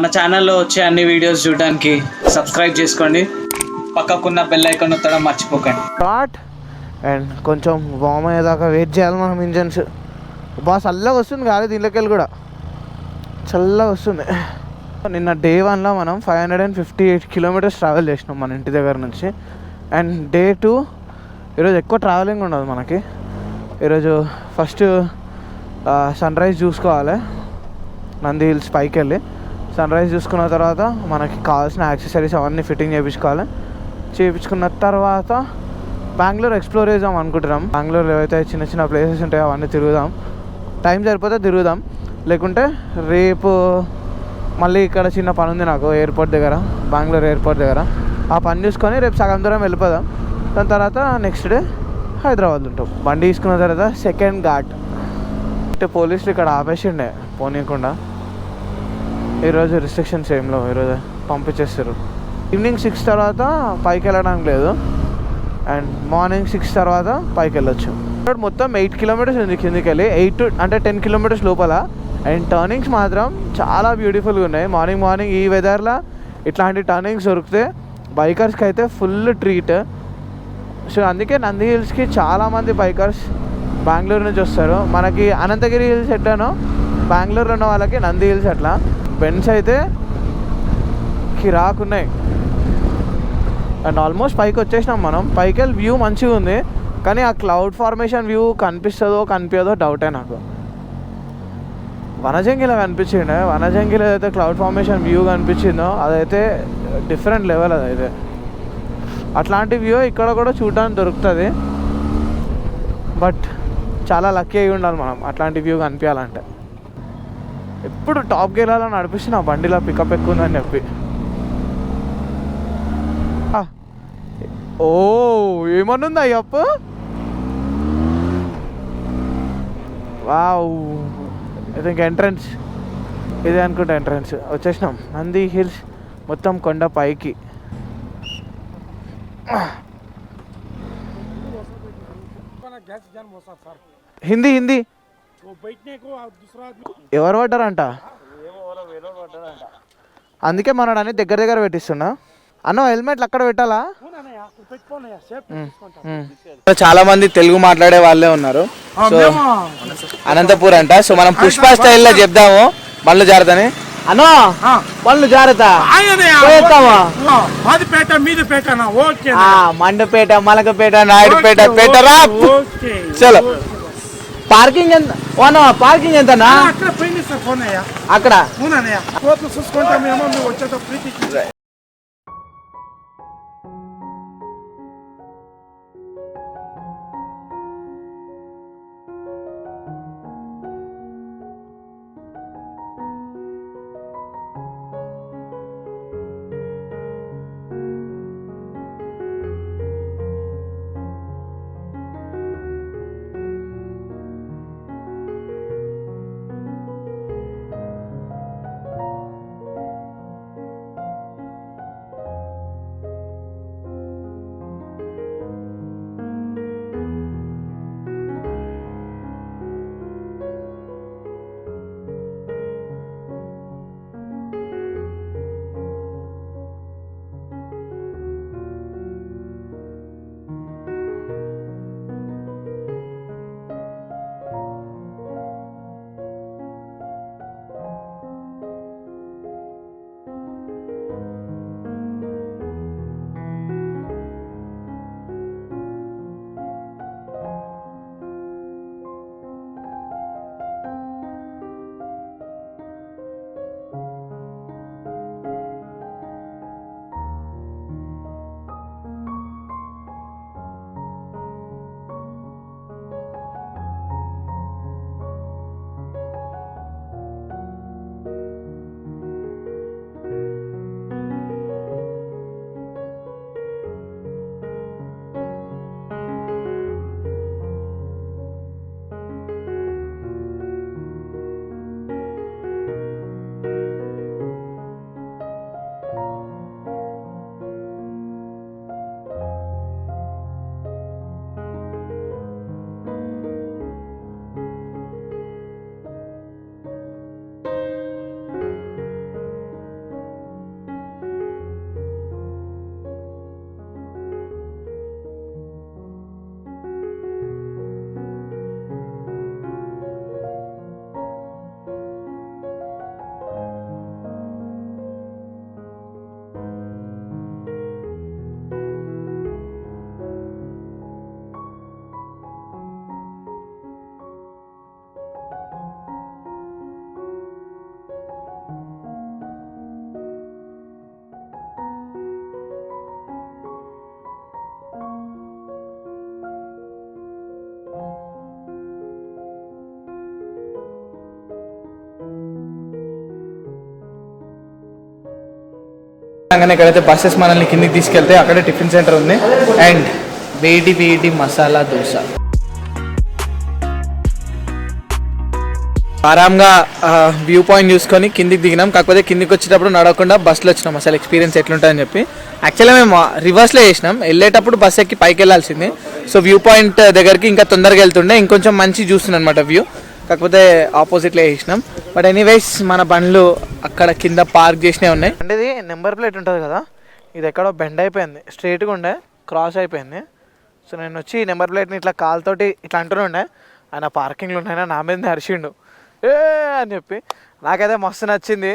మన ఛానల్లో వచ్చే అన్ని వీడియోస్ చూడడానికి సబ్స్క్రైబ్ చేసుకోండి, పక్కకున్న బెల్ ఐకాన్ నొక్కడం మర్చిపోకండి. స్టార్ట్ అండ్ కొంచెం వామ్ అయ్యేదాకా వెయిట్ చేయాలి మనం. ఇంజన్స్ బాగా చల్లగా వస్తుంది కాదు, దీంట్లోకి వెళ్ళి కూడా చల్లగా వస్తుంది. నిన్న డే 1లో మనం 558 కిలోమీటర్స్ ట్రావెల్ చేసినాం మన ఇంటి దగ్గర నుంచి. అండ్ డే 2 ఈరోజు ఎక్కువ ట్రావెలింగ్ ఉండదు మనకి. ఈరోజు ఫస్ట్ సన్ రైజ్ చూసుకోవాలి, నంది హిల్స్ పైకి వెళ్ళి సన్ రైజ్ చూసుకున్న తర్వాత మనకి కావాల్సిన యాక్సెసరీస్ అవన్నీ ఫిట్టింగ్ చేయించుకున్న తర్వాత బెంగళూరు ఎక్స్ప్లోర్ చేద్దాం అనుకుంటున్నాం. బెంగళూరులో ఏవైతే చిన్న చిన్న ప్లేసెస్ ఉంటాయో అవన్నీ తిరుగుదాం. టైం సరిపోతే తిరుగుదాం, లేకుంటే రేపు మళ్ళీ ఇక్కడ చిన్న పని ఉంది నాకు ఎయిర్పోర్ట్ దగ్గర, బెంగళూరు ఎయిర్పోర్ట్ దగ్గర. ఆ పని చూసుకొని రేపు సగం దూరం వెళ్ళిపోదాం. దాని తర్వాత నెక్స్ట్ డే హైదరాబాద్ ఉంటాం. బండి తీసుకున్న తర్వాత సెకండ్ ఘాట్ అంటే పోలీసులు ఇక్కడ ఆపేసిండే పోనీయకుండా. ఈరోజు రిస్ట్రిక్షన్స్ ఏం లేవు, ఈరోజు పంపించేస్తారు. ఈవినింగ్ 6 తర్వాత పైకి వెళ్ళడానికి లేదు, అండ్ మార్నింగ్ 6 తర్వాత పైకి వెళ్ళొచ్చు. మొత్తం 8 కిలోమీటర్స్ ఉంది కిందికి వెళ్ళి, 10 కిలోమీటర్స్ లోపల. అండ్ టర్నింగ్స్ మాత్రం చాలా బ్యూటిఫుల్గా ఉన్నాయి. మార్నింగ్ ఈ వెదర్లో ఇట్లాంటి టర్నింగ్స్ దొరికితే బైకర్స్కి అయితే ఫుల్ ట్రీట్. సో అందుకే నంది హిల్స్కి చాలామంది బైకర్స్ బెంగళూరు నుంచి వస్తారు. మనకి అనంతగిరి హిల్స్ ఎట్లానో బెంగళూరులో ఉన్న వాళ్ళకి నంది హిల్స్ అట్లా. బెండ్స్ అయితే కిరాకున్నాయి. అండ్ ఆల్మోస్ట్ పైకి వచ్చేసినాం మనం. పైకి వెళ్ళి వ్యూ మంచిగా ఉంది, కానీ ఆ క్లౌడ్ ఫార్మేషన్ వ్యూ కనిపిస్తుందో కనిపించదో డౌటే నాకు. వనజంగిలో కనిపించిండే, వనజంగిలో ఏదైతే క్లౌడ్ ఫార్మేషన్ వ్యూ కనిపించిందో అదైతే డిఫరెంట్ లెవెల్. అదైతే అట్లాంటి వ్యూ ఇక్కడ కూడా చూడడానికి దొరుకుతుంది, బట్ చాలా లక్కీ అయి ఉండాలి మనం అట్లాంటి వ్యూ కనిపించాలంటే. ఎప్పుడు టాప్కి వెళ్ళాలని నడిపిస్తున్నా బండిలో పికప్ ఎక్కువ ఉందని చెప్పి. ఓ ఏమనుంది Ayyappa, wow. I think entrance ఇదే అనుకుంటా. ఎంట్రన్స్ వచ్చేసినాం నంది హిల్స్ మొత్తం కొండ పైకి. హిందీ ఎవరు పడ్డారంట, అందుకే మనడాన్ని దగ్గర పెట్టిస్తున్నా. అన్న హెల్మెట్లు అక్కడ పెట్టాలా? చాలా మంది తెలుగు మాట్లాడే వాళ్ళే ఉన్నారు. సో అనంతపూర్ అంట. సో మనం పుష్ప స్టైల్లో చెప్దాము బండ్లు జాగ్రత్తని. అన్నో బండ్లు జాగ్రత్త, మండపేట, మలకపేట, నాయుడుపేట, పేటరా. చలో పార్కింగ్ ఎంత? పార్కింగ్ ఎంతనా అక్కడ? అలాగే ఎక్కడైతే బస్సెస్ మనల్ని కిందికి తీసుకెళ్తే అక్కడే టిఫిన్ సెంటర్ ఉంది అండ్ వేడి వేడి మసాలా దోశ. ఆరాంగా వ్యూ పాయింట్ చూసుకొని కిందికి దిగినాం. కాకపోతే కిందికి వచ్చేటప్పుడు నడవకుండా బస్సులో వచ్చినాం. అసలు ఎక్స్పీరియన్స్ ఎట్లుంటుందని చెప్పి. యాక్చువల్గా మేము రివర్స్లో చేసినాం. వెళ్ళేటప్పుడు బస్ ఎక్కి పైకి వెళ్ళాల్సింది. సో వ్యూ పాయింట్ దగ్గరికి ఇంకా తొందరగా వెళ్తుండే, ఇంకొంచెం మంచి చూస్తుంది అనమాట వ్యూ. కాకపోతే ఆపోజిట్లో వేసినాం. బట్ ఎనీవేస్ మన బండ్లు అక్కడ కింద పార్క్ చేసినవి ఉన్నాయి. అంటే ఇది నెంబర్ ప్లేట్ ఉంటుంది కదా, ఇది ఎక్కడో బెండ్ అయిపోయింది, స్ట్రైట్గా ఉండే క్రాస్ అయిపోయింది. సో నేను వచ్చి నెంబర్ ప్లేట్ని ఇట్లా కాలుతోటి ఇట్లా అంటూనే ఉండే. ఆయన పార్కింగ్లో ఉన్నాయన నా మీద అరిచిండు ఏ అని చెప్పి. నాకైతే మస్తు నచ్చింది.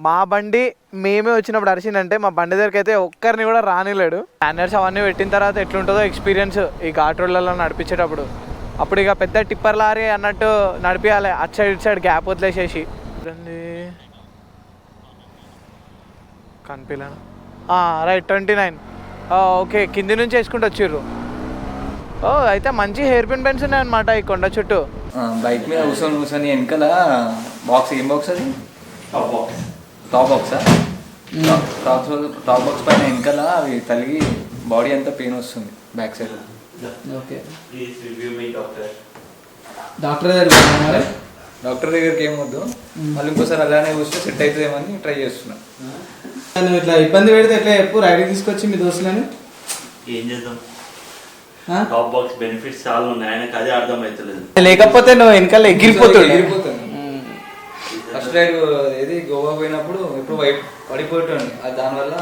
మా బండి మేమే వచ్చినప్పుడు అరిచిందంటే మా బండి దగ్గరికి అయితే ఒక్కరిని కూడా రానిలేడు. స్టాండర్డ్స్ అవన్నీ పెట్టిన తర్వాత ఎట్లుంటుందో ఎక్స్పీరియన్స్ ఈ ఘాట్ రోడ్లలో నడిపించేటప్పుడు. అప్పుడు ఇక పెద్ద టిప్పర్ లారీ అన్నట్టు నడిపించాలి, అటు సైడ్ ఇటు సైడ్ గ్యాప్ వదిలేసేసి. కనిపించలేను. రైట్ 29. ఓకే, కింది నుంచి వేసుకుంటూ వచ్చిర్రు. ఓ అయితే మంచి హెయిర్ పిన్ బెన్స్ ఉన్నాయి అనమాట ఈ కొండ చుట్టూ. బైక్ మీద కూర్చొని వెనకాల బాక్స్, ఏం బాక్స్ అది? టాప్ బాక్సా? టాప్ బాక్స్ పైన వెనకాల అవి తలిగి బాడీ అంతా పెయిన్ వస్తుంది బ్యాక్ సైడ్. ఓకే, డాక్టర్ దగ్గరికి ఏం వద్దు, మళ్ళీ ఇంకోసారి అలానే చూస్తే సెట్ అవుతుందేమని ట్రై చేస్తున్నా. నువ్వు ఇట్లా ఇబ్బంది పెడితే ఎట్లా చెప్పు, రైడింగ్ తీసుకొచ్చి మీ దోస్తులని ఏం చేద్దాం? టాప్ బాక్స్ బెనిఫిట్స్ చాలా ఉన్నాయి, ఆయనకు అదే అర్థం అవుతలేదు. లేకపోతే నువ్వు వెనకాల ఎగిరిపోతాడు. ఫస్ట్ రైడ్ ఏది గోవా పోయినప్పుడు ఎప్పుడు పడిపోతుంది, దానివల్ల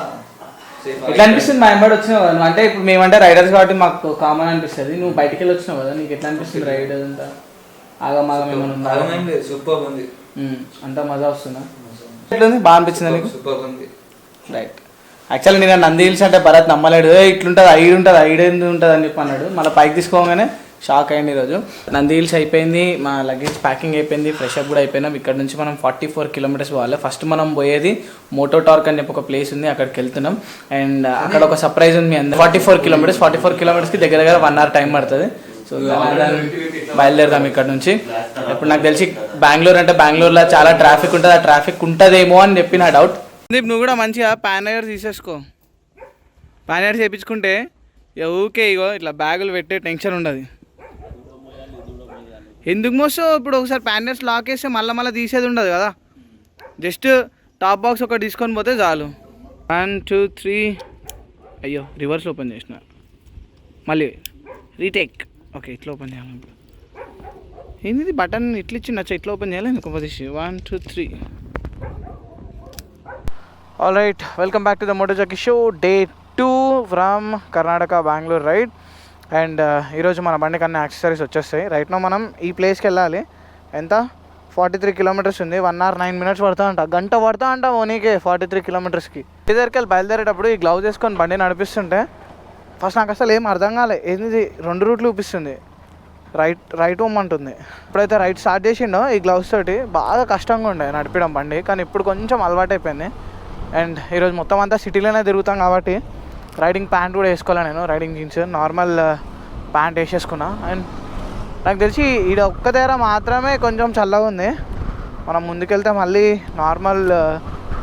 ఎట్లా అనిపిస్తుంది? మా ఎంబడి వచ్చినావు కదా నువ్వు, అంటే ఇప్పుడు మేమంటే రైడర్స్ కాబట్టి మాకు కామన్ అనిపిస్తుంది. నువ్వు బయటికి వెళ్ళి వచ్చినావు కదా, నీకు ఎట్లా అనిపిస్తుంది రైడ్ అంతా? ఆగమాగం ఏమన్నా? సూపర్ ఉంది, అంతా మజా వస్తుందా? ఎట్లుంది? బాగా అనిపించింది నీకు? సూపర్ ఉంది. రైట్. యాక్చువల్లీ నేను నంది హిల్స్ అంటే భరత్ నమ్మలేడు. ఇట్లుంటుంది, ఐడ్ ఎందుకు ఉంటుంది అని చెప్పి అన్నాడు. మళ్ళీ పైకి తీసుకోగానే షాక్ అయ్యింది ఈరోజు. నంది హిల్స్ అయిపోయింది, మా లగేజ్ ప్యాకింగ్ అయిపోయింది, ఫ్రెష్ అప్ కూడా అయిపోయినాం. ఇక్కడ నుంచి మనం 44 కిలోమీటర్స్ పోవాలి. ఫస్ట్ మనం పోయేది మోటో టార్క్ అని చెప్పి ఒక ప్లేస్ ఉంది, అక్కడికి వెళ్తున్నాం. అండ్ అక్కడ ఒక సర్ప్రైజ్ ఉంది మీ అందరూ. 44 కిలోమీటర్స్కి దగ్గర 1 hour టైం పడుతుంది. సో బయలుదేరుదాం ఇక్కడ నుంచి. ఇప్పుడు నాకు తెలిసి బెంగళూరు అంటే బెంగళూరులో చాలా ట్రాఫిక్ ఉంటుంది, ఆ ట్రాఫిక్ ఉంటుందేమో అని చెప్పి నా డౌట్. నువ్వు కూడా మంచిగా ప్యానర్ తీసేసుకో. ప్యానర్ చేయించుకుంటే ఊకే ఇగో ఇట్లా బ్యాగులు పెట్టే టెన్షన్ ఉండదు. ఎందుకు మోస్తావు? ఇప్పుడు ఒకసారి ప్యానర్స్ లాక్ వేస్తే మళ్ళీ తీసేది ఉండదు కదా. జస్ట్ టాప్ బాక్స్ ఒకటి తీసుకొని పోతే చాలు. 1 2 3. అయ్యో రివర్స్ ఓపెన్ చేసిన, మళ్ళీ రీటేక్. ఓకే, ఇట్లా ఓపెన్ చేయాలి. ఇప్పుడు ఏంది బటన్ ఇట్లా ఇచ్చి నచ్చ, ఇట్లా ఓపెన్ చేయాలి. ఇంకో position 1 2 3. All right, welcome back to the Moto Jockey show day 2 from Karnataka Bengaluru ride. And ఈరోజు మన బండికి అన్ని యాక్సెసరీస్ వచ్చేస్తాయి. రైట్ నో మనం ఈ ప్లేస్కి వెళ్ళాలి. ఎంత? 43 కిలోమీటర్స్ ఉంది. 1 hour 9 minutes పడుతుందంట, గంట పడుతుందంట ఓనీకే 43 కిలోమీటర్స్కి. దగ్గరికి వెళ్ళి బయలుదేరేటప్పుడు ఈ గ్లౌజ్ వేసుకొని బండి నడిపిస్తుంటే ఫస్ట్ నాకు అసలు ఏం అర్థం కాలే. ఏంది 2 రూట్లు చూపిస్తుంది, రైట్ పోమంటుంది. ఇప్పుడైతే రైట్ స్టార్ట్ చేసిండో ఈ గ్లౌస్ తోటి బాగా కష్టంగా ఉండే నడిపడం బండి, కానీ ఇప్పుడు కొంచెం అలవాటు అయిపోయింది. అండ్ ఈరోజు మొత్తం అంతా సిటీలోనే తిరుగుతాం కాబట్టి రైడింగ్ ప్యాంట్ కూడా వేసుకోవాలి. నేను రైడింగ్ జీన్స్ నార్మల్ ప్యాంట్ వేసేసుకున్నా. అండ్ నాకు తెలిసి ఈడ ఒక్క దగ్గర మాత్రమే కొంచెం చల్లగా ఉంది. మనం ముందుకెళ్తే మళ్ళీ నార్మల్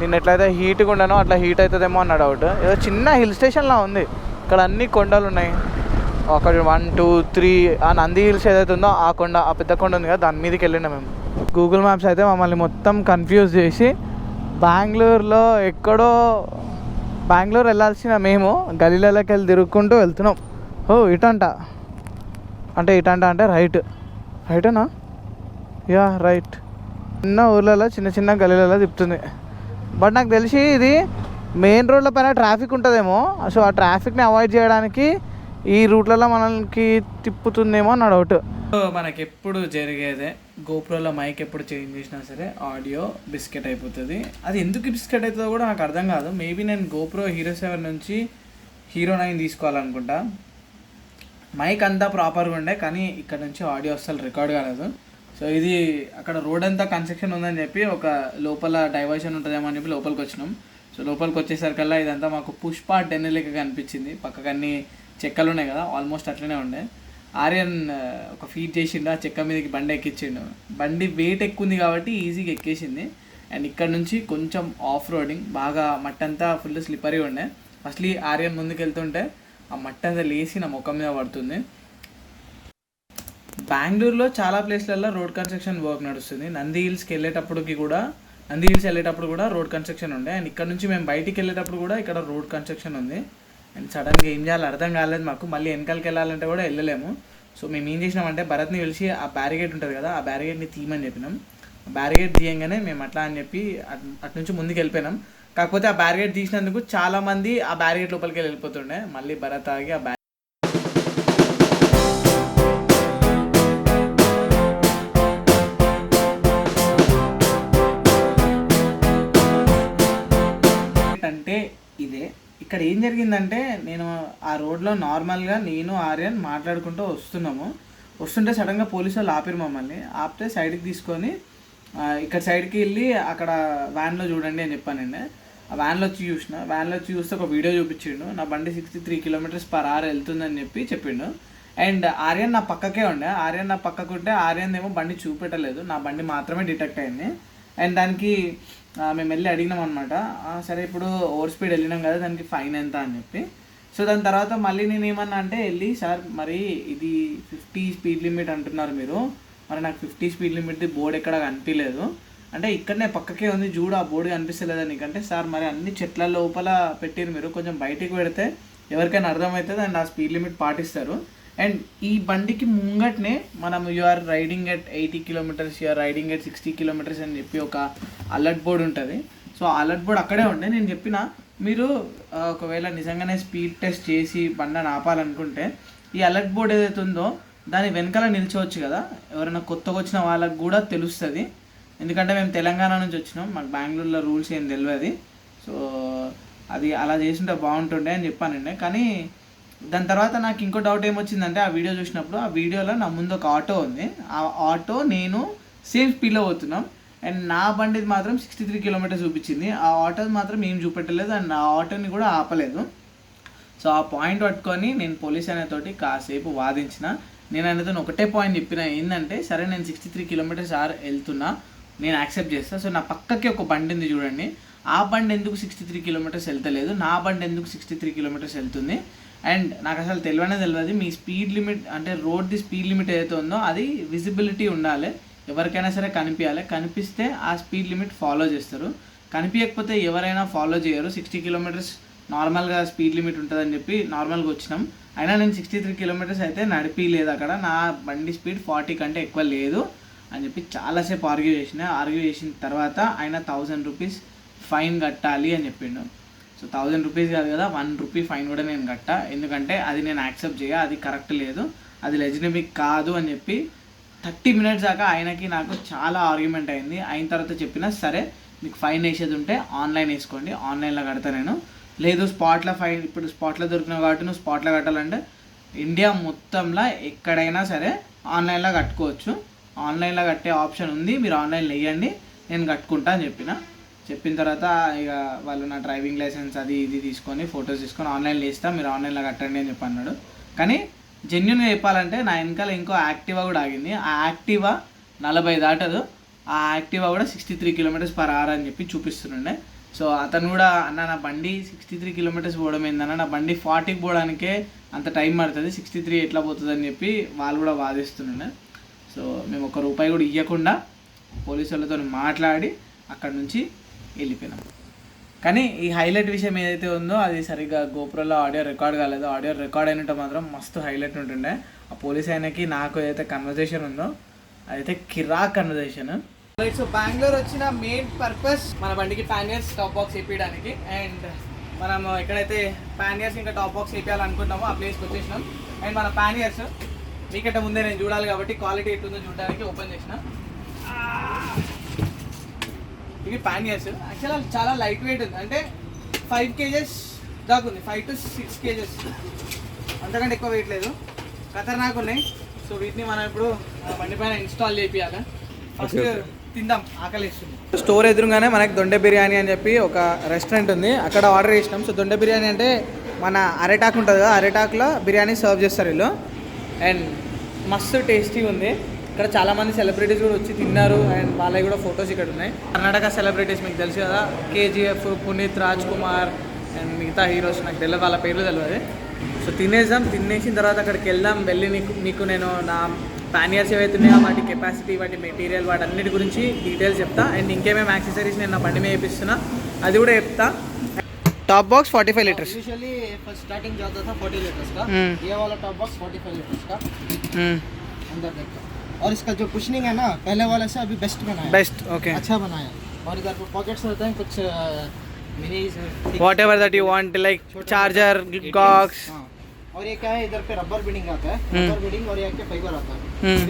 నిన్న ఎట్లయితే హీట్గా ఉండనో అట్లా హీట్ అవుతుందేమో అన్న డౌట్. ఏదో చిన్న హిల్ స్టేషన్లా ఉంది, ఇక్కడ అన్ని కొండలు ఉన్నాయి. ఒక 1 2 3 ఆ నంది హిల్స్ ఏదైతే ఉందో ఆ కొండ, ఆ పెద్ద కొండ ఉంది కదా, దాని మీదకి వెళ్ళినా మేము. గూగుల్ మ్యాప్స్ అయితే మమ్మల్ని మొత్తం కన్ఫ్యూజ్ చేసి బెంగళూరులో ఎక్కడో బెంగళూరు వెళ్ళాల్సిన మేము గలీలలోకి వెళ్ళి తిరుగుకుంటూ వెళ్తున్నాం. ఓ ఇటంట అంటే రైటేనా? Yeah right. చిన్న ఊర్లలో చిన్న గలీలలో తిప్పుతుంది. బట్ నాకు తెలిసి ఇది మెయిన్ రోడ్ల పైన ట్రాఫిక్ ఉంటుందేమో. సో ఆ ట్రాఫిక్ని అవాయిడ్ చేయడానికి ఈ రూట్లలో మనకి తిప్పుతుందేమో నా డౌట్. మనకి ఎప్పుడు జరిగేదే, గోప్రోలో మైక్ ఎప్పుడు చేంజ్ చేసినా సరే ఆడియో బిస్కెట్ అయిపోతుంది. అది ఎందుకు బిస్కెట్ అవుతుందో కూడా నాకు అర్థం కాదు. మేబీ నేను గోప్రో హీరో 7 నుంచి హీరో 9 తీసుకోవాలనుకుంటా. మైక్ అంతా ప్రాపర్గా ఉండే, కానీ ఇక్కడ నుంచి ఆడియో అస్సలు రికార్డ్ కాలేదు. సో ఇది అక్కడ రోడ్ అంతా కన్స్ట్రక్షన్ ఉందని చెప్పి ఒక లోపల డైవర్షన్ ఉంటుందేమో అని చెప్పి లోపలికి వచ్చినాం. సో లోపలికి వచ్చేసరికల్లా ఇదంతా మాకు పుష్ప 10 లెక్క కనిపించింది. పక్కకు అన్ని చెక్కలు ఉన్నాయి కదా, ఆల్మోస్ట్ అట్లనే ఉండే. ఆర్యన్ ఒక ఫీట్ చేసిండు, ఆ చెక్క మీదకి బండి ఎక్కించిండు. బండి వెయిట్ ఎక్కువ ఉంది కాబట్టి ఈజీగా ఎక్కేసింది. అండ్ ఇక్కడ నుంచి కొంచెం ఆఫ్ రోడింగ్, బాగా మట్టంతా ఫుల్ స్లిప్పరీ ఉండే. ఫస్ట్లీ ఆర్యన్ ముందుకు వెళ్తుంటే ఆ మట్టి అంతా లేచి నా ముఖం మీద పడుతుంది. బెంగళూరులో చాలా ప్లేస్లలో రోడ్ కన్స్ట్రక్షన్ వర్క్ నడుస్తుంది. నంది హిల్స్ వెళ్ళేటప్పుడు కూడా రోడ్ కన్స్ట్రక్షన్ ఉండే. అండ్ ఇక్కడ నుంచి మేము బయటికి వెళ్ళేటప్పుడు కూడా ఇక్కడ రోడ్ కన్స్ట్రక్షన్ ఉంది. అండ్ సడన్గా ఏం చేయాలో అర్థం కాలేదు మాకు. మళ్ళీ వెనకాలకి వెళ్ళాలంటే కూడా వెళ్ళలేము. సో మేము ఏం చేసినామంటే భరత్ని పిలిచి ఆ బ్యారిగేట్ ఉంటుంది కదా, ఆ బ్యారిగేట్ని తీయమని చెప్పినాం. బ్యారిగేట్ తీయంగానే మేము అట్లా అని చెప్పి అటు నుంచి ముందుకు వెళ్ళిపోయినాం. కాకపోతే ఆ బ్యారిగేట్ తీసినందుకు చాలామంది ఆ బ్యారిగేట్ లోపలికి వెళ్ళిపోతుండే. మళ్ళీ భరత్ ఆగి ఆ అంటే ఇదే. ఇక్కడ ఏం జరిగిందంటే నేను ఆ రోడ్లో నార్మల్గా నేను ఆర్యన్ మాట్లాడుకుంటూ వస్తుంటే సడన్గా పోలీసు వాళ్ళు ఆపిరు మమ్మల్ని. ఆపితే సైడ్కి తీసుకొని ఇక్కడ సైడ్కి వెళ్ళి అక్కడ వ్యాన్లో చూడండి అని చెప్పానండి. ఆ వ్యాన్లో వచ్చి చూస్తే ఒక వీడియో చూపించిండు. నా బండి 63 km/h వెళ్తుందని చెప్పిండు. అండ్ ఆర్యన్ నా పక్కకే ఉండే. ఆర్యన్ నా పక్కకుంటే ఆర్యన్ ఏమో బండి చూపెట్టలేదు, నా బండి మాత్రమే డిటెక్ట్ అయింది. అండ్ దానికి మేము వెళ్ళి అడిగినాం అనమాట, సరే ఇప్పుడు ఓవర్ స్పీడ్ వెళ్ళినాం కదా, దానికి ఫైన్ ఎంత అని చెప్పి. సో దాని తర్వాత మళ్ళీ నేను ఏమన్నా అంటే వెళ్ళి, సార్ మరి ఇది 50 స్పీడ్ లిమిట్ అంటున్నారు మీరు, మరి నాకు 50 స్పీడ్ లిమిట్ది బోర్డు ఎక్కడ కనిపించలేదు అంటే, ఇక్కడనే పక్కకే ఉంది చూడు, ఆ బోర్డు కనిపిస్తలేదా నీకంటే, సార్ మరి అన్ని చెట్ల లోపల పెట్టారు మీరు, కొంచెం బయటికి పెడితే ఎవరికైనా అర్థమవుతుంది అండ్ ఆ స్పీడ్ లిమిట్ పాటిస్తారు. అండ్ ఈ బండికి ముంగట్నే మనం you're riding at 80 km, you're riding at 60 km అని చెప్పి ఒక అలర్ట్ బోర్డు ఉంటుంది. సో ఆ అలర్ట్ బోర్డు అక్కడే ఉండే. నేను చెప్పిన మీరు ఒకవేళ నిజంగానే స్పీడ్ టెస్ట్ చేసి బండిని ఆపాలనుకుంటే ఈ అలర్ట్ బోర్డు ఏదైతే ఉందో దాని వెనకాల నిల్చోవచ్చు కదా, ఎవరైనా కొత్తగా వచ్చిన వాళ్ళకి కూడా తెలుస్తుంది. ఎందుకంటే మేము తెలంగాణ నుంచి వచ్చినాం, మాకు బెంగళూరులో రూల్స్ ఏం తెలియదు. సో అది అలా చేస్తుంటే బాగుంటుండే అని చెప్పానండి. కానీ దాని తర్వాత నాకు ఇంకో డౌట్ ఏమొచ్చిందంటే, ఆ వీడియో చూసినప్పుడు ఆ వీడియోలో నా ముందు ఒక ఆటో ఉంది, ఆ ఆటో నేను సేమ్ స్పీడ్లో పోతున్నాం అండ్ నా బండిది మాత్రం 63 km చూపించింది. ఆ ఆటోది మాత్రం ఏం చూపెట్టలేదు అండ్ ఆ ఆటోని కూడా ఆపలేదు. సో ఆ పాయింట్ పట్టుకొని నేను పోలీస్ అనేతోటి కాసేపు వాదించిన. నేను అనేతో ఒకటే పాయింట్ చెప్పిన, ఏంటంటే సరే నేను 63 km/h వెళ్తున్నా, నేను యాక్సెప్ట్ చేస్తాను. సో నా పక్కకి ఒక బండి ఉంది చూడండి, ఆ బండి ఎందుకు 63 km వెళ్తలేదు, నా బండి ఎందుకు 63 km వెళ్తుంది. అండ్ నాకు అసలు తెలియదు మీ స్పీడ్ లిమిట్ అంటే రోడ్ది స్పీడ్ లిమిట్ ఏదైతే ఉందో అది విజిబిలిటీ ఉండాలి, ఎవరికైనా సరే కనిపించాలి. కనిపిస్తే ఆ స్పీడ్ లిమిట్ ఫాలో చేస్తారు, కనిపించకపోతే ఎవరైనా ఫాలో చేయరు. 60 km నార్మల్గా స్పీడ్ లిమిట్ ఉంటుందని చెప్పి నార్మల్గా వచ్చినాం. అయినా నేను 63 km అయితే నడిపిలేదు, అక్కడ నా బండి స్పీడ్ 40 కంటే ఎక్కువ లేదు అని చెప్పి చాలాసేపు ఆర్గ్యూ చేసిన తర్వాత ఆయన 1000 రూపీస్ ఫైన్ కట్టాలి అని చెప్పిండు. సో 1000 రూపీస్ కాదు కదా, 1 రూపీ ఫైన్ కూడా నేను కట్టా, ఎందుకంటే అది నేను యాక్సెప్ట్ చేయ, అది కరెక్ట్ లేదు, అది లెజిటిమేట్ కాదు అని చెప్పి 30 minutes దాకా ఆయనకి నాకు చాలా ఆర్గ్యుమెంట్ అయింది. అయిన తర్వాత చెప్పినా సరే మీకు ఫైన్ వేసేది ఉంటే ఆన్లైన్ వేసుకోండి, ఆన్లైన్లో కడతా నేను, లేదు స్పాట్లో ఫైన్, ఇప్పుడు స్పాట్లో దొరికినావు కాబట్టి నువ్వు స్పాట్లో కట్టాలంటే ఇండియా మొత్తంలో ఎక్కడైనా సరే ఆన్లైన్లో కట్టుకోవచ్చు, ఆన్లైన్లో కట్టే ఆప్షన్ ఉంది, మీరు ఆన్లైన్లో వేయండి నేను కట్టుకుంటా అని చెప్పిన తర్వాత ఇక వాళ్ళు నా డ్రైవింగ్ లైసెన్స్ అది ఇది తీసుకొని ఫొటోస్ తీసుకొని ఆన్లైన్లో వేస్తా, మీరు ఆన్లైన్లో కట్టండి అని చెప్పి అన్నాడు. కానీ జెన్యున్గా చెప్పాలంటే నా వెనకాల ఇంకో యాక్టివా కూడా ఆగింది, ఆ యాక్టివా 40 దాటదు, ఆ యాక్టివా కూడా 63 km/h అని చెప్పి చూపిస్తుండే. సో అతను కూడా అన్న నా బండి 63 km పోవడం ఏందన్న, నా బండి 40కి పోవడానికే అంత టైం పడుతుంది, 63 ఎట్లా పోతుంది అని చెప్పి వాళ్ళు కూడా వాదిస్తుండే. సో మేము ₹1 కూడా ఇవ్వకుండా పోలీసు వాళ్ళతో మాట్లాడి అక్కడ నుంచి వెళ్ళిపోయినాం. కానీ ఈ హైలైట్ విషయం ఏదైతే ఉందో అది సరిగ్గా గోప్రోలో ఆడియో రికార్డ్ కాలేదు, ఆడియో రికార్డ్ అయినట్టు మాత్రం మస్తు హైలైట్ ఉంటుండే. ఆ పోలీస్ ఆయనకి నాకు ఏదైతే కన్వర్జేషన్ ఉందో అదైతే కిరాక్ కన్వర్జేషన్. సో బెంగళూరు వచ్చిన మెయిన్ పర్పస్ మన బండికి పానియర్స్ టాప్ బాక్స్ వేపించడానికి. అండ్ మనం ఎక్కడైతే పానియర్స్ ఇంకా టాప్ బాక్స్ వేపించాలనుకుంటామో ఆ ప్లేస్కి వచ్చేసినాం. అండ్ మన పానియర్స్ మీకంటే ముందే నేను చూడాలి కాబట్టి క్వాలిటీ ఎట్లుందో చూడడానికి ఓపెన్ చేసిన. ఇవి పానియర్స్ యాక్చువల్గా చాలా లైట్ వెయిట్ ఉంది, అంటే 5 kgs దాకా ఉంది, 5 to 6 kgs, అంతకంటే ఎక్కువ వెయిట్ లేదు, ఖతర్నాక్ ఉన్నాయి. సో వీటిని మనం ఇప్పుడు బండి పైన ఇన్స్టాల్ చేయాలి. ఫస్ట్ తిందాం, ఆకలిస్తుంది. స్టోర్ ఎదురుగానే మనకి దొండె బిర్యానీ అని చెప్పి ఒక రెస్టారెంట్ ఉంది, అక్కడ ఆర్డర్ చేసినాం. సో దొండె బిర్యానీ అంటే మన అరిటాకు ఉంటుంది కదా, అరిటాకులో బిర్యానీ సర్వ్ చేస్తారు వీళ్ళు. అండ్ మస్తు టేస్టీ ఉంది. ఇక్కడ చాలామంది సెలబ్రిటీస్ కూడా వచ్చి తిన్నారు అండ్ వాళ్ళవి కూడా ఫొటోస్ ఇక్కడ ఉన్నాయి. కర్ణాటక సెలబ్రిటీస్ మీకు తెలుసు కదా, కేజీఎఫ్, పునీత్ రాజ్ కుమార్ అండ్ మిగతా హీరోస్ నాకు తెలియదు, వాళ్ళ పేర్లు తెలియదు. సో తినేసిన తర్వాత అక్కడికి వెళ్దాం. వెళ్ళి మీకు నేను నా పానియర్స్ ఏవైతే ఉన్నాయో వాటి కెపాసిటీ, వాటి మెటీరియల్, వాటి అన్నిటి గురించి డీటెయిల్స్ చెప్తా. అండ్ ఇంకేమేమి యాక్సెసరీస్ నేను నా బండి మీద వేపిస్తున్నా అది కూడా చెప్తా. Top box 45 litres usually starting जाता था 40 लीटर्स का. ये वाला टॉप बॉक्स 45 लीटर्स का अंदर देखो. और इसका जो कुशनिंग है ना पहले वाले से अभी बेस्ट बनाया. बेस्ट ओके अच्छा बनाया. और इधर पे पॉकेट्स रहते हैं कुछ mini what ever that you want, like charger, Gox. और ये क्या है इधर पे रबर बीडिंग आता है. रबर बीडिंग और ये के फाइबर आता है.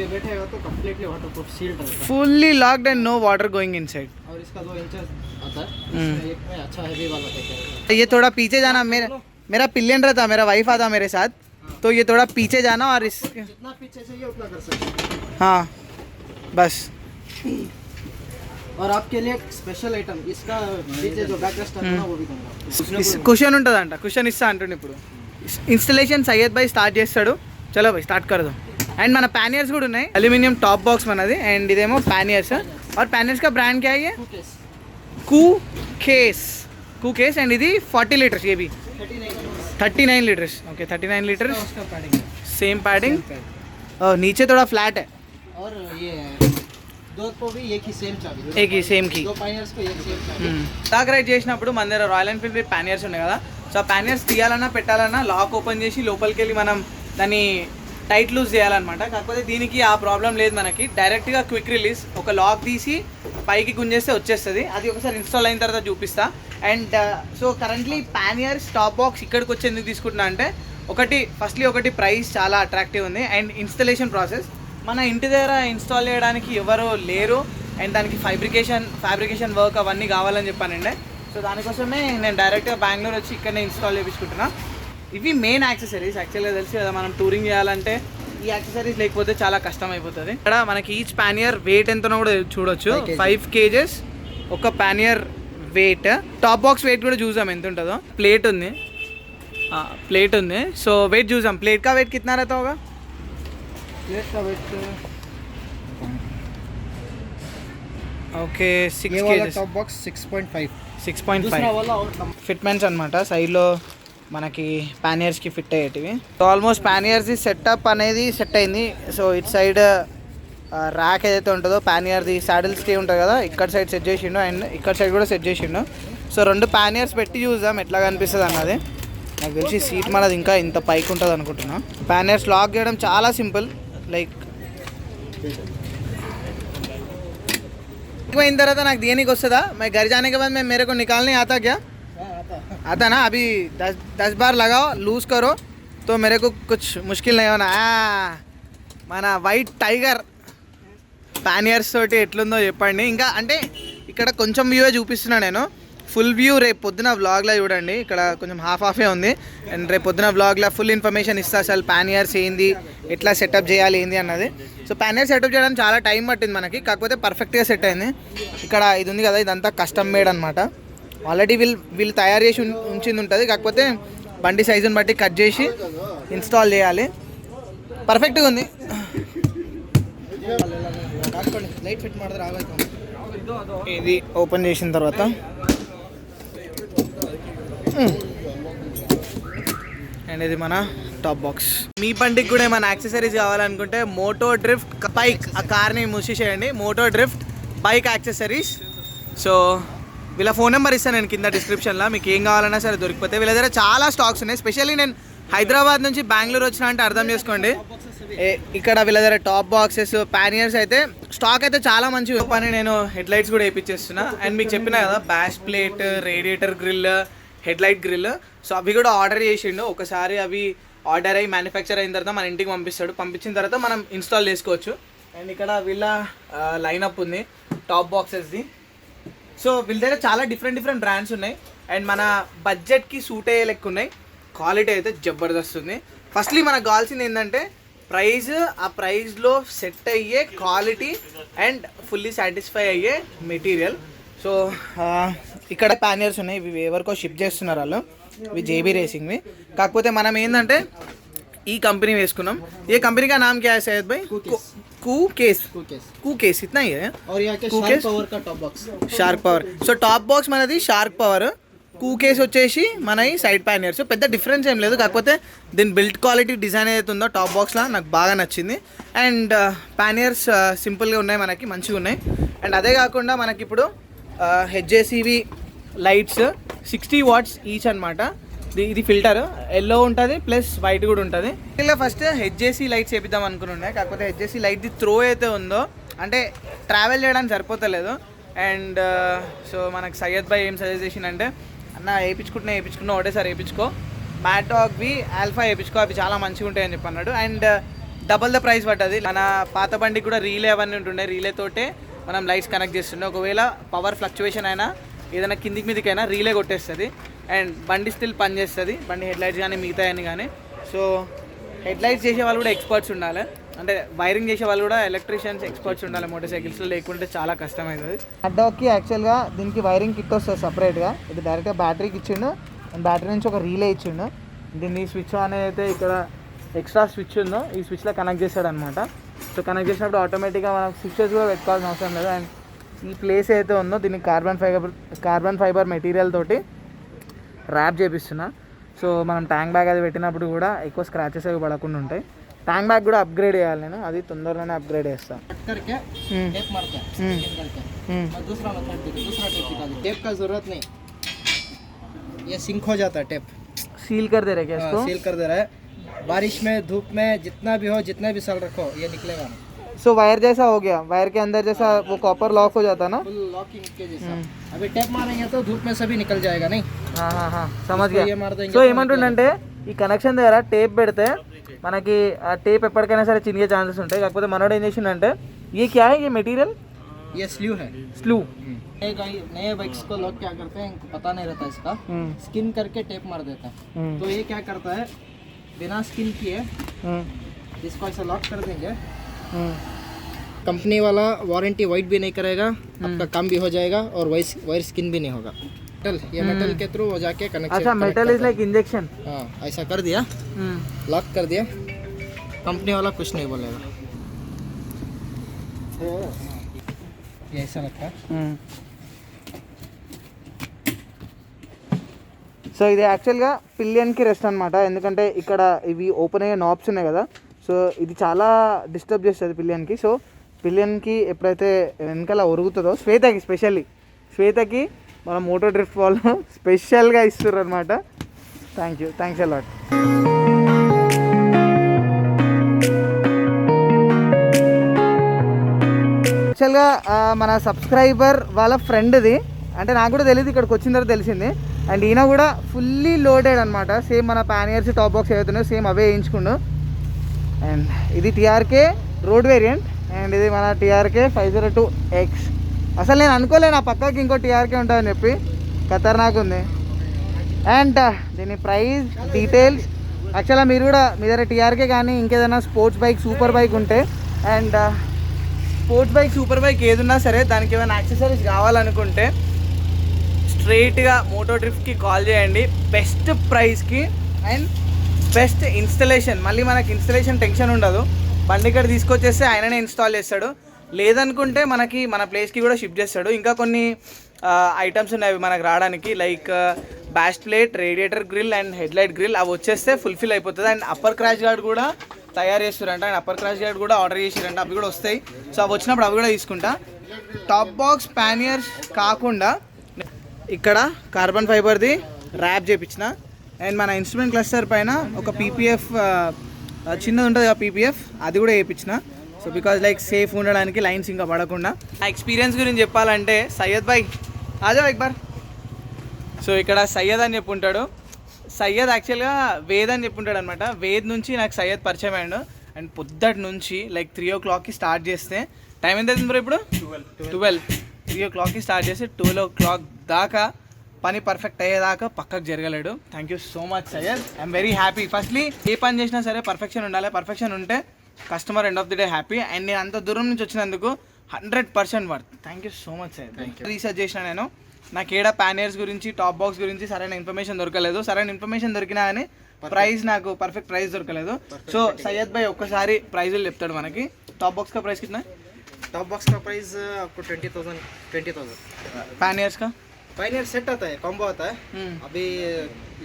ये बैठेगा तो कंप्लीटली वाटरप्रूफ सील्ड रहेगा. Fully locked and no water going inside. और इसका 2 इंचेस आता है. इसमें एक में अच्छा हैवी वाला देखेगा. ये थोड़ा पीछे जाना, मेरा पिलियन रहता, मेरा वाइफ आता मेरे साथ, तो ये थोड़ा पीछे जाना और इस जितना पीछे चाहिए उतना कर सकते हैं. हाँ बस. और आपके लिए एक स्पेशल आइटम इसका पीछे जो बैक रेस्ट आता है ना वो भी दूंगा. కుషన్ ఉంటుందంట, కుషన్ ఇస్తా అంటుండే. ఇప్పుడు ఇన్స్టలేషన్ సయ్యద్ భాయ్ స్టార్ట్ చేస్తాడు. చలో భాయ్ స్టార్ట్ కడదాం. అండ్ మన पैनियर्स కూడా ఉన్నాయి. అల్యూమినియం టాప్ బాక్స్ మనది. అండ్ ఇదేమో पैनियर्स. और पैनियर्स का ब्रांड क्या है? कू केस. एंड ఇది 40 लीटर्स, ये भी 39 litres. Okay 39 litres. Same padding. नीचे थोड़ा फ्लैट है. और ये दो को भी एक ही सेम चाबी. एक ही सेम की. दो पैनियर्स को एक सेम चाबी. స్టాక్ రైడ్ చేసినప్పుడు మన దగ్గర రాయల్ ఎన్ఫీల్డ్ पैनियर्स ఉన్నాయి కదా. సో ఆ पैनियर्स తీయాలన్నా పెట్టాలన్నా లాక్ ఓపెన్ చేసి లోపలికి వెళ్ళి మనం దాన్ని టైట్ లూజ్ చేయాలన్నమాట. కాకపోతే దీనికి ఆ ప్రాబ్లం లేదు మనకి. డైరెక్ట్గా క్విక్ రిలీజ్, ఒక లాక్ తీసి పైకి గుంజేస్తే వచ్చేస్తుంది. అది ఒకసారి ఇన్స్టాల్ అయిన తర్వాత చూపిస్తా. And so currently panniers top box ఇక్కడికి వచ్చి ఎందుకు తీసుకుంటున్నా అంటే ఒకటి ప్రైస్ చాలా అట్రాక్టివ్ ఉంది. అండ్ ఇన్స్టలేషన్ ప్రాసెస్ మన ఇంటి దగ్గర ఇన్స్టాల్ చేయడానికి ఎవరు లేరు. అండ్ దానికి ఫ్యాబ్రికేషన్ వర్క్ అవన్నీ కావాలని చెప్పానండి. సో దానికోసమే నేను డైరెక్ట్గా బెంగళూరు వచ్చి ఇక్కడనే ఇన్స్టాల్ చేయించుకుంటున్నా. ఇవి మెయిన్ యాక్సెసరీస్. యాక్చువల్గా తెలుసు కదా, మనం టూరింగ్ చేయాలంటే ఈ యాక్సెసరీస్ లేకపోతే చాలా కష్టం అయిపోతుంది. ఇక్కడ మనకి ఈచ్ ప్యానియర్ వెయిట్ ఎంతనో కూడా చూడొచ్చు. 5 kgs ఒక pannier wait. Top box wait కూడా చూసాం ఎంత ఉంటుందో. ప్లేట్ ఉంది. సో వెయిట్ చూసాం. ప్లేట్ కా వెయిట్ కిतना रहता होगा? प्लेट का वेट ఓకే 6 ये वाला kgs. Top box 6.5. 6.5 दूसरा वाला और कम. ఫిట్మెంట్స్ అనమాట. సైడ్లో మనకి ప్యానియర్స్కి ఫిట్ అయ్యేటివి. సో ఆల్మోస్ట్ ప్యానియర్స్ది సెటప్ అనేది సెట్ అయింది. సో ఇటు సైడ్ ర్యాక్ ఏదైతే ఉంటుందో ప్యానియర్ది సాడిల్ స్టే ఉంటుంది కదా, ఇక్కడ సైడ్ సెట్ చేసిండు. అండ్ ఇక్కడ సైడ్ కూడా సెట్ చేసిండు. సో 2 ప్యానియర్స్ పెట్టి చూద్దాం ఎట్లా కనిపిస్తుంది అన్నది. నాకు తెలిసి సీట్ మనది ఇంకా ఇంత పైకి ఉంటుంది అనుకుంటున్నా. ప్యానియర్స్ లాక్ చేయడం చాలా సింపుల్. లైక్ అయిన తర్వాత నాకు దేనికి వస్తుందా? मैं घर जाने के बाद मैं मेरे को निकालने आता क्या? आता ना. अभी 10 बार लगाओ, लूज करो तो मेरे को कुछ मुश्किल नहीं होना. మన వైట్ టైగర్ ప్యానియర్స్ తోటి ఎట్లుందో చెప్పండి. ఇంకా అంటే ఇక్కడ కొంచెం వ్యూవే చూపిస్తున్నా నేను. ఫుల్ వ్యూ రేపు పొద్దున వ్లాగ్లో చూడండి. ఇక్కడ కొంచెం హాఫే ఉంది. అండ్ రేపు పొద్దున వ్లాగ్లో ఫుల్ ఇన్ఫర్మేషన్ ఇస్తా అసలు ప్యానియర్స్ ఏంది, ఎట్లా సెటప్ చేయాలి ఏంది అన్నది. సో ప్యానియర్ సెటప్ చేయడానికి చాలా టైం పట్టింది మనకి. కాకపోతే పర్ఫెక్ట్గా సెట్ అయింది. ఇక్కడ ఇది ఉంది కదా, ఇదంతా కస్టమ్ మేడ్ అనమాట. ఆల్రెడీ వీళ్ళు తయారు చేసి ఉంచింది ఉంటుంది. కాకపోతే బండి సైజుని బట్టి కట్ చేసి ఇన్స్టాల్ చేయాలి. పర్ఫెక్ట్గా ఉంది. ಲೈಟ್ ಫಿಟ್ ಮಾಡಿದ್ರೆ ಆಗೋಯ್ತು. ఇది ఓపెన్ చేసిన తర్వాత అండ్ ఇది మన టాప్ బాక్స్. మీ బండికి కూడా ఏమైనా యాక్సెసరీస్ కావాలనుకుంటే మోటో డ్రిఫ్ట్ బైక్, ఆ కార్ని మూసేసేయండి. Moto drift bike accessories. So వీళ్ళ ఫోన్ నెంబర్ ఇస్తాను నేను కింద డిస్క్రిప్షన్లో. మీకు ఏం కావాలన్నా సరే దొరికిపోతే. వీళ్ళ దగ్గర చాలా స్టాక్స్ ఉన్నాయి. స్పెషల్లీ నేను హైదరాబాద్ నుంచి బెంగళూరు వచ్చినా అంటే అర్థం చేసుకోండి. ఇక్కడ వీళ్ళ దగ్గర టాప్ బాక్సెస్, ప్యానియర్స్ అయితే స్టాక్ అయితే చాలా మంచిగా పని. నేను హెడ్ లైట్స్ కూడా వేయించేస్తున్నా. అండ్ మీకు చెప్పినా కదా, bash plate, radiator grill, headlight grill. So అవి కూడా ఆర్డర్ చేసిండు. ఒకసారి అవి ఆర్డర్ అయ్యి మ్యానుఫ్యాక్చర్ అయిన తర్వాత మన ఇంటికి పంపిస్తాడు. పంపించిన తర్వాత మనం ఇన్స్టాల్ చేసుకోవచ్చు. అండ్ ఇక్కడ వీళ్ళ లైనప్ ఉంది టాప్ బాక్సెస్ది. సో వీళ్ళ దగ్గర చాలా డిఫరెంట్ బ్రాండ్స్ ఉన్నాయి. అండ్ మన బడ్జెట్కి సూట్ అయ్యే లెక్క ఉన్నాయి. క్వాలిటీ అయితే జబర్దస్త్ ఉంది. ఫస్ట్లీ మనకు కావాల్సింది ఏంటంటే ప్రైజ్, ఆ ప్రైజ్లో సెట్ అయ్యే క్వాలిటీ అండ్ ఫుల్లీ సాటిస్ఫై అయ్యే మెటీరియల్. సో ఇక్కడ ప్యానియర్స్ ఉన్నాయి. ఇవి ఎవరికో షిప్ చేస్తున్నారు వాళ్ళు. ఇవి జేబీ రేసింగ్వి. కాకపోతే మనం ఏంటంటే ఈ కంపెనీ వేసుకున్నాం. ఏ కంపెనీ కా నామ్ క్యా హై సయ్యద్ భాయ్? केस कू केस इतना ही है और यहाँ के Cool शार्क case? पावर का top box shark power. So top box మనది షార్క్ పవర్, కూ కేస్ వచ్చేసి మనవి సైడ్ ప్యానియర్స్. పెద్ద డిఫరెన్స్ ఏం లేదు, కాకపోతే దీని బిల్డ్ క్వాలిటీ డిజైన్ ఏదైతే ఉందో టాప్ బాక్స్లో నాకు బాగా నచ్చింది. అండ్ ప్యానియర్స్ సింపుల్గా ఉన్నాయి, మనకి మంచిగా ఉన్నాయి. అండ్ అదే కాకుండా మనకి ఇప్పుడు హెచ్జేసీవి లైట్స్ 60 వాట్స్ ఈచ్ అనమాట. ఇది ఫిల్టర్ ఎల్లో ఉంటుంది ప్లస్ వైట్ కూడా ఉంటుంది. ఇలా ఫస్ట్ హెచ్జేసీ లైట్స్ వేపిద్దాం అనుకుని కాకపోతే హెచ్జేసీ లైట్ది త్రో అయితే ఉందో అంటే ట్రావెల్ చేయడానికి సరిపోతలేదు. అండ్ సో మనకు సయ్యద్ భాయ్ ఏం సజెస్ట్ చేసిందంటే, అన్న వేయించుకుంటున్నా ఒకటేసారి వేయించుకో, మ్యాట్ డాగ్వి ఆల్ఫా వేయించుకో, అవి చాలా మంచిగా ఉంటాయి అని చెప్పి అన్నాడు. అండ్ డబల్ ద ప్రైస్ పడ్డది. మన పాత బండికి కూడా రీలే అవన్నీ ఉంటుండే, రీలే తోటే మనం లైట్స్ కనెక్ట్ చేస్తుండే. ఒకవేళ పవర్ ఫ్లక్చువేషన్ అయినా ఏదైనా కిందికి మీదకైనా రీలే కొట్టేస్తుంది. అండ్ బండి స్టిల్ పని చేస్తుంది, బండి హెడ్ లైట్స్ కానీ మిగతా అని కానీ. సో హెడ్ లైట్స్ చేసే వాళ్ళు కూడా ఎక్స్పర్ట్స్ ఉండాలి, అంటే వైరింగ్ చేసే వాళ్ళు కూడా ఎలక్ట్రీషియన్స్ ఎక్స్పర్ట్స్ ఉండాలి మోటార్ సైకిల్స్లో, లేకుంటే చాలా కష్టమవుతుంది. మ్యాట్ డాగ్కి యాక్చువల్గా దీనికి వైరింగ్ కిట్ వస్తుంది సపరేట్గా. ఇది డైరెక్ట్గా బ్యాటరీకి ఇచ్చిండు, అండ్ బ్యాటరీ నుంచి ఒక రీలే ఇచ్చిండు. దీన్ని స్విచ్ ఆన్ అయితే ఇక్కడ ఎక్స్ట్రా స్విచ్ ఉందో ఈ స్విచ్లో కనెక్ట్ చేస్తాడు అనమాట. సో కనెక్ట్ చేసినప్పుడు ఆటోమేటిక్గా మనం స్విచ్చెస్ కూడా పెట్టుకోవాల్సిన అవసరం లేదు. అండ్ ఈ ప్లేస్ అయితే ఉందో దీన్ని కార్బన్ ఫైబర్ మెటీరియల్ తోటి ర్యాప్ చేపిస్తున్నా. సో మనం ట్యాంక్ బ్యాగ్ అది పెట్టినప్పుడు కూడా ఎక్కువ స్క్రాచెస్ అవి పడకుండా ఉంటాయి. ట్యాంక్ బ్యాగ్ కూడా అప్గ్రేడ్ చేయాలి, నేను అది తొందరలోనే అప్గ్రేడ్ చేస్తాను. करके टेप मारते हैं स्किन करके और दूसरा टेप दिखा दो. टेप का जरूरत नहीं, ये सिंक हो जाता है टेप. सील कर दे रहे क्या इसको? सील कर दे रहा है. बारिश में धूप में जितना भी हो, जितना भी साल रखो, ये निकलेगा नहीं. सो वायर जैसा हो गया, वायर के अंदर जैसा वो कॉपर लॉक हो जाता ना. फुल लॉकिंग के जैसा. अभी टेप मारेंगे तो धूप में सभी निकल जाएगा नहीं. हाँ समझ इसको ये गया. मार देंगे సో तो ఏమంటుండంటే ఈ కనెక్షన్ దగ్గర టేప్ పెడితే మనకి ఆ టేప్ ఎప్పటికైనా సరే చినిగే ఛాన్సెస్ ఉంటాయి. కాకపోతే మనోడు ఏం చేసిండంటే ये क्या है, ये मटेरियल ये स्ल्यू है. स्लू. नए बाइक्स को लोग क्या करते हैं, इनको पता नहीं रहता इसका, स्किन करके टेप मार देता है. तो ये क्या करता है, बिना स्किन किए इसको ऐसा लॉक कर देंगे. कंपनी वाला वारंटी वाइट भी नहीं करेगा, आपका काम भी हो जाएगा और वायर स्किन भी नहीं होगा. मेटल, ये मेटल के थ्रू वो जाके कनेक्ट. अच्छा, मेटल इज लाइक इंजेक्शन. हाँ, ऐसा कर दिया, लॉक कर दिया, कंपनी वाला कुछ नहीं बोलेगा. ये ऐसा रखा. సో ఇది యాక్చువల్గా పిలియన్కి రెస్ట్ అనమాట. ఎందుకంటే ఇక్కడ ఇవి ఓపెన్ అయ్యే నాబ్స్ ఉన్నాయి కదా, సో ఇది చాలా డిస్టర్బ్ చేస్తుంది పిలియన్కి. సో పిలియన్కి ఎప్పుడైతే వెనకాల ఒరుగుతుందో శ్వేతకి మన మోటో డ్రిఫ్ట్ వాళ్ళు స్పెషల్గా ఇస్తారు అనమాట. Thanks a lot. యాక్చువల్గా మన సబ్స్క్రైబర్ వాళ్ళ ఫ్రెండ్ది, అంటే నాకు కూడా తెలియదు, ఇక్కడికి వచ్చిన తర్వాత తెలిసింది. అండ్ ఈయన కూడా ఫుల్లీ లోడెడ్ అనమాట, సేమ్ మన ప్యానియర్స్ టాప్ బాక్స్ ఏదైతున్నాయో సేమ్ అవే వేయించుకుండు. అండ్ ఇది టీఆర్కే రోడ్ వేరియంట్, అండ్ ఇది మన టీఆర్కే 502X. అసలు నేను అనుకోలే నా పక్కకి ఇంకో టీఆర్కే ఉంటుందని చెప్పి, ఖతర్నాక్ ఉంది. అండ్ దీని ప్రైస్ డీటెయిల్స్ యాక్చువల్గా మీరు కూడా మీ దగ్గర టీఆర్కే కానీ ఇంకేదైనా స్పోర్ట్స్ బైక్ సూపర్ బైక్ ఉంటే, and sports bike super bike ఏదున్నా సరే దానికి ఏమైనా యాక్సెసరీస్ కావాలనుకుంటే స్ట్రైట్గా మోటో డ్రిఫ్ట్కి కాల్ చేయండి. బెస్ట్ ప్రైస్కి అండ్ బెస్ట్ ఇన్స్టలేషన్. మళ్ళీ మనకి ఇన్స్టలేషన్ టెన్షన్ ఉండదు, బండి ఇక్కడ తీసుకొచ్చేస్తే ఆయననే ఇన్స్టాల్ చేస్తాడు. లేదనుకుంటే మనకి మన ప్లేస్కి కూడా షిఫ్ట్ చేస్తాడు. ఇంకా కొన్ని ఐటమ్స్ ఉన్నాయి మనకు రావడానికి, like bash plate, radiator grill and headlight grill. అవి వచ్చేస్తే ఫుల్ఫిల్ అయిపోతుంది. అండ్ అప్పర్ క్రాష్ గార్డ్ కూడా తయారు చేస్తారంట, అండ్ అప్పర్ క్రాష్ గార్డ్ కూడా ఆర్డర్ చేసిరంట, అవి కూడా వస్తాయి. సో అవి వచ్చినప్పుడు అవి కూడా తీసుకుంటా. టాప్ బాక్స్ ప్యానియర్స్ కాకుండా ఇక్కడ కార్బన్ ఫైబర్ది ర్యాప్ చేయించిన, అండ్ మన ఇన్స్ట్రుమెంట్ క్లస్టర్ పైన ఒక పీపీఎఫ్ చిన్నది ఉంటుంది కదా పీపీఎఫ్, అది కూడా వేయించిన. సో బికాజ్ లైక్ సేఫ్ ఉండడానికి లైన్స్ ఇంకా పడకుండా. ఆ ఎక్స్పీరియన్స్ గురించి చెప్పాలంటే సయ్యద్ భాయ్ ఆజా ఎక్ బార్. సో ఇక్కడ సయ్యద్ అని చెప్పుంటాడు. సయ్యద్ యాక్చువల్గా వేద్ అని చెప్పుంటాడు అనమాట. వేద్ నుంచి నాకు సయ్యద్ పరిచయం అయ్యాడు. అండ్ పొద్దుటి నుంచి లైక్ 3 o'clockకి స్టార్ట్ చేస్తే, టైం ఎంత అవుతుంది బ్రో ఇప్పుడు? 12. 3 o'clockకి స్టార్ట్ చేసి 12 o'clock దాకా పని పర్ఫెక్ట్ అయ్యేదాకా పక్కకు జరగలేడు. Thank you so much Syed, I'm very happy. Firstly ఏ పని చేసినా సరే పర్ఫెక్షన్ ఉండాలి, పర్ఫెక్షన్ ఉంటే customer end of the day happy. And నేను అంత దూరం నుంచి వచ్చినందుకు 100% worth. Thank you so much Syed. Research చేసిన నేను, నాకు ఏడా ప్యానియర్స్ గురించి టాప్ బాక్స్ గురించి సరైన ఇన్ఫర్మేషన్ దొరకలేదు. సరైన ఇన్ఫర్మేషన్ దొరికినా కానీ ప్రైస్ నాకు పర్ఫెక్ట్ ప్రైస్ దొరకలేదు. సో సయ్యద్ భాయ్ ఒక్కసారి ప్రైజులు చెప్తాడు మనకి. టాప్ బాక్స్ కా ప్రైస్ कितना है? टॉप बॉक्स का प्राइस आपको 20,000 पैनियर्स का पायनियर सेट आता है, कॉम्बो आता है. अभी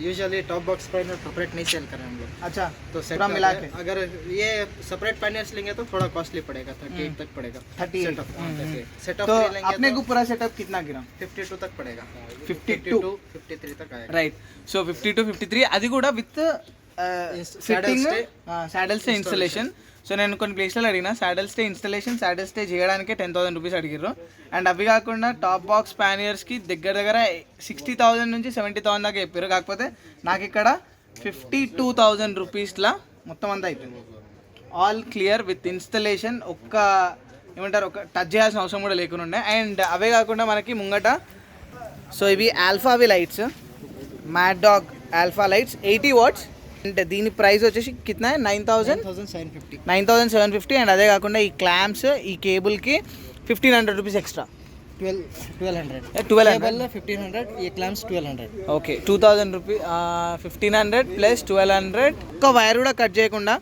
usually top box Pioneer separate नहीं सेल कर रहे हैं हम लोग. अच्छा तो सेट पूरा मिला के अगर ये सेपरेट पायनियर्स लेंगे तो थोड़ा कॉस्टली पड़ेगा, 38 तक पड़ेगा. 38 सेटअप तो लेंगे अपने को पूरा सेटअप कितना गिरा? 52 तक पड़ेगा. 52 53 तक आएगा. రైట్. సో 52-53 అది కూడా with sitting saddle stay installation. So నేను కొన్ని ప్లేస్లలో అడిగిన saddle stay installation, saddle stay చేయడానికే 10,000 రూపీస్ అడిగారు. అండ్ అవి కాకుండా టాప్ బాక్స్ ప్యానియర్స్కి దగ్గర 60,000 నుంచి 70,000 దాకా చెప్పారు. కాకపోతే నాకు ఇక్కడ 52,000 రూపీస్లా మొత్తం అంతా అయిపోయింది. All clear with installation. ఏమంటారు ఒక టచ్ చేయాల్సిన అవసరం కూడా లేకుండా ఉండే. అండ్ అవే కాకుండా మనకి ముంగట సో ఇవి ఆల్ఫావి lights, mad dog alpha lights 80 watts. అంటే దీని ప్రైస్ వచ్చేసి కిतना है? 9,750. అండ్ అదే కాకుండా ఈ క్లాంప్స్ ఈ కేబుల్కి 1,500 రూపీస్ ఎక్స్ట్రా. 1200 1,500. ये क्लैम्प्स 1200. Okay 2,000 rupees 1,500 plus 1,200. ఒక్క వైర్ కూడా కట్ చేయకుండా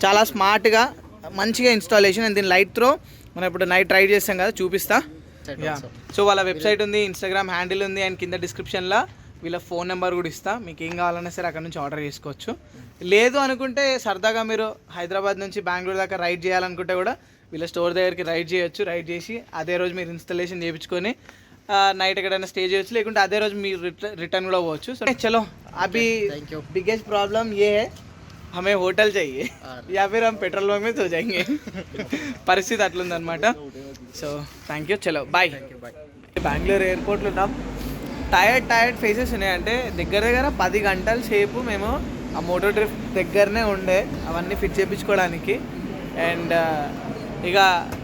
చాలా స్మార్ట్గా మంచిగా ఇన్స్టాలేషన్. అండ్ దీని లైట్ త్రో మనం ఇప్పుడు నైట్ ట్రై చేస్తాం కదా, చూపిస్తా. సో వాళ్ళ వెబ్సైట్ ఉంది, ఇన్స్టాగ్రామ్ హ్యాండిల్ ఉంది, అండ్ కింద డిస్క్రిప్షన్లో వీళ్ళ ఫోన్ నెంబర్ కూడా ఇస్తా. మీకు ఏం కావాలన్నా సరే అక్కడ నుంచి ఆర్డర్ చేసుకోవచ్చు. లేదు అనుకుంటే సరదాగా మీరు హైదరాబాద్ నుంచి బెంగళూరు దాకా రైడ్ చేయాలనుకుంటే కూడా వీళ్ళ స్టోర్ దగ్గరికి రైడ్ చేయొచ్చు. రైడ్ చేసి అదే రోజు మీరు ఇన్స్టాలేషన్ చేయించుకొని నైట్ ఎక్కడైనా స్టే చేయొచ్చు, లేకుంటే అదే రోజు మీరు రిటర్న్ కూడా పోవచ్చు. సో చలో అभी बिगेस्ट प्रॉब्लम ये है हमें होटल चाहिए या फिर हम पेट्रोल पंप में सो जाएंगे. పరిస్థితి అట్లుందనమాట. సో థ్యాంక్ యూ, చలో బాయ్. బెంగళూరు ఎయిర్పోర్ట్లో ఉన్నాం. టైర్డ్ ఫేసెస్ ఉన్నాయి. అంటే దగ్గర 10 గంటల సేపు మేము ఆ మోటో ట్రిప్ దగ్గరనే ఉండే అవన్నీ ఫిట్ చేయించుకోవడానికి. అండ్ ఇక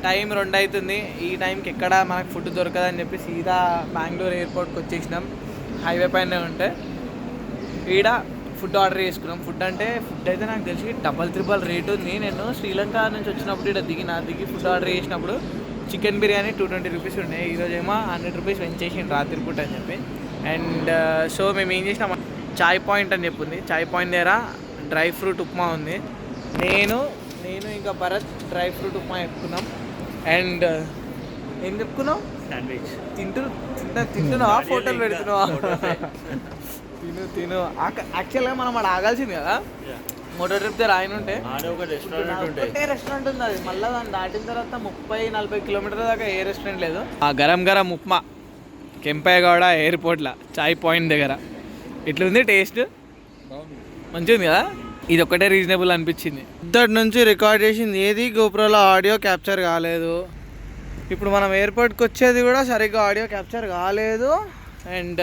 టైం 2 అవుతుంది. ఈ టైంకి ఎక్కడ మనకు ఫుడ్ దొరకదని చెప్పి సీదా బెంగళూరు ఎయిర్పోర్ట్కి వచ్చేసినాం. హైవే పైనే ఉంటే ఈడ ఫుడ్ ఆర్డర్ చేసుకున్నాం. ఫుడ్ అయితే నాకు తెలిసి 3 రేట్ ఉంది. నేను శ్రీలంక నుంచి వచ్చినప్పుడు ఇక్కడ దిగి ఫుడ్ ఆర్డర్ చేసినప్పుడు చికెన్ బిర్యానీ 220 రూపీస్ ఉన్నాయి. ఈరోజు ఏమో 100 రూపీస్ పెంచేసిండు రాత్రి పూట అని చెప్పి. అండ్ సో మేము ఏం చేసినాం, చాయ్ పాయింట్ అని చెప్పింది. చాయ్ పాయింట్ దగ్గర డ్రై ఫ్రూట్ ఉప్మా ఉంది. నేను ఇంకా భరత్ డ్రై ఫ్రూట్ ఉప్మా చెప్పుకున్నాం. అండ్ ఏం చెప్పుకున్నాం? శాండ్విచ్ తింటున్నావా? ఫోటోలు పెడుతున్నావా? తిను. యాక్చువల్గా మనం అక్కడ ఆగాల్సింది కదా మోటో ట్రిప్ దగ్గర. ఆయన ఉంటే రెస్టారెంట్ ఉంది, అది మళ్ళీ దాన్ని దాటిన తర్వాత 30-40 కిలోమీటర్ల దాకా ఏ రెస్టారెంట్ లేదు. ఆ గరం ఉప్మా కెంపేగౌడ ఎయిర్పోర్ట్లో చాయ్ పాయింట్ దగ్గర ఇట్లుంది. టేస్ట్ మంచిగా ఉంది కదా. ఇది ఒక్కటే రీజనబుల్ అనిపించింది. ఇద్దటి నుంచి రికార్డ్ చేసింది ఏది గోప్రోలో ఆడియో క్యాప్చర్ కాలేదు. ఇప్పుడు మనం ఎయిర్పోర్ట్కి వచ్చేది కూడా సరిగ్గా ఆడియో క్యాప్చర్ కాలేదు. అండ్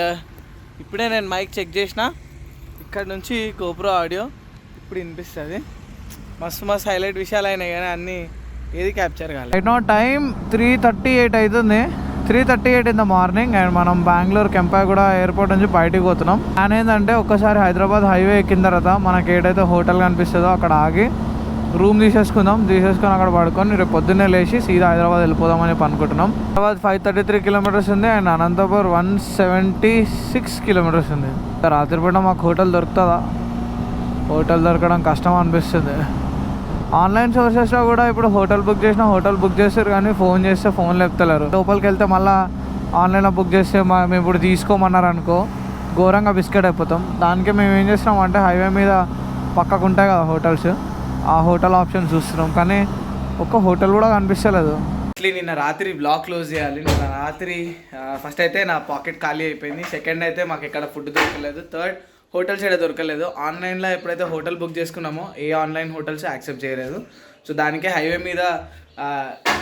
ఇప్పుడే నేను మైక్ చెక్ చేసిన, ఇక్కడ నుంచి గోప్రో ఆడియో ఇప్పుడు వినిపిస్తుంది. మస్తు హైలైట్ విషయాలు అయినాయి కానీ అన్నీ ఏది క్యాప్చర్ కాలేదు. రైట్ నౌ టైం 3:38 అవుతుంది. 3:38 ఇన్ ద మార్నింగ్. అండ్ మనం బెంగళూరు కెంపాగూడ ఎయిర్పోర్ట్ నుంచి బయటికి పోతున్నాం. ప్లాన్ ఏంటంటే ఒక్కసారి హైదరాబాద్ హైవే ఎక్కిన తర్వాత మనకి ఏదైతే హోటల్ కనిపిస్తుందో అక్కడ ఆగి రూమ్ తీసేసుకొని అక్కడ పడుకొని రేపు పొద్దున్నే లేచి సీదా హైదరాబాద్ వెళ్ళిపోదామని అనుకుంటున్నాం. హైదరాబాద్ 533 కిలోమీటర్స్ ఉంది. అండ్ అనంతపూర్ 176 కిలోమీటర్స్ ఉంది. రాత్రిపూట మాకు హోటల్ దొరుకుతుందా? హోటల్ దొరకడం కష్టం అనిపిస్తుంది. ఆన్లైన్ సోర్సెస్లో కూడా ఇప్పుడు హోటల్ బుక్ చేస్తారు కానీ ఫోన్ చేస్తే ఫోన్ లేపుతలేరు. లోపలికి వెళ్తే మళ్ళీ ఆన్లైన్లో బుక్ చేస్తే మేము ఇప్పుడు తీసుకోమన్నారు అనుకో ఘోరంగా బిస్కెట్ అయిపోతాం. దానికి మేము ఏం చేస్తున్నాం అంటే హైవే మీద పక్కకు ఉంటాయి కదా హోటల్స్, ఆ హోటల్ ఆప్షన్ చూస్తున్నాం కానీ ఒక్క హోటల్ కూడా కనిపిస్తలేదు. నిన్న రాత్రి బ్లాగ్ క్లోజ్ చేయాలి. నిన్న రాత్రి ఫస్ట్ అయితే నా పాకెట్ ఖాళీ అయిపోయింది. సెకండ్ అయితే మాకు ఎక్కడ ఫుడ్ దొరకలేదు. థర్డ్ హోటల్స్ అయితే దొరకలేదు. ఆన్లైన్లో ఎప్పుడైతే హోటల్ బుక్ చేసుకున్నామో ఏ ఆన్లైన్ హోటల్స్ యాక్సెప్ట్ చేయలేదు. సో దానికే హైవే మీద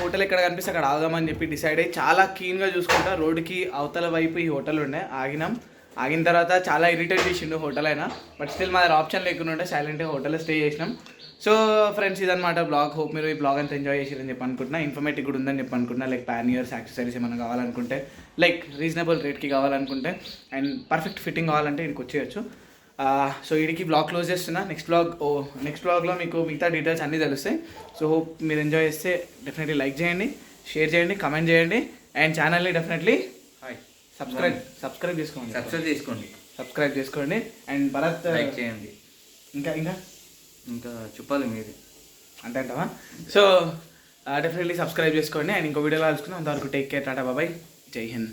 హోటల్ ఎక్కడ కనిపిస్తే అక్కడ ఆగుదామని చెప్పి డిసైడ్ అయ్యి చాలా క్లీన్గా చూసుకుంటా రోడ్డుకి అవతల వైపు ఈ హోటల్ ఉండే ఆగిన తర్వాత చాలా ఇరిటేట్ చేసిండు హోటల్ అయినా. బట్ స్టిల్ మా దగ్గర ఆప్షన్ లేకుండా ఉండే సైలెంట్గా హోటల్లో స్టే చేసినాం. సో ఫ్రెండ్స్ ఇదన్నమాట బ్లాగ్. హోప్ మీరు ఈ బ్లాగ్ అంతా ఎంజాయ్ చేసారని చెప్పి అనుకుంటున్నా. ఇన్ఫర్మేటివ్ కూడా ఉందని చెప్పి అనుకుంటున్నా. లైక్ ప్యానియర్స్ యాక్సెసరీస్ ఏమైనా కావాలనుకుంటే లైక్ రీజనబుల్ రేట్కి కావాలనుకుంటే అండ్ పర్ఫెక్ట్ ఫిట్టింగ్ కావాలంటే ఇక్కడికి వచ్చేయచ్చు. సో వీడికి బ్లాగ్ క్లోజ్ చేస్తున్నా. నెక్స్ట్ బ్లాగ్లో మీకు మిగతా డీటెయిల్స్ అన్నీ తెలుస్తాయి. సో హోప్ మీరు ఎంజాయ్ చేస్తే డెఫినెట్లీ లైక్ చేయండి, షేర్ చేయండి, కమెంట్ చేయండి. అండ్ ఛానల్ని డెఫినెట్లీ సబ్స్క్రైబ్ చేసుకోండి. అండ్ భరత్ లైక్ చేయండి. ఇంకా ఇంకా ఇంకా చెప్పాలి మీది అంటే అంటావా? సో డెఫినెట్లీ సబ్స్క్రైబ్ చేసుకోండి అండ్ ఇంకో వీడియోలో కలుసుకుందాం. అంతవరకు టేక్ కేర్, టాటా బాబాయ్, జై హింద్.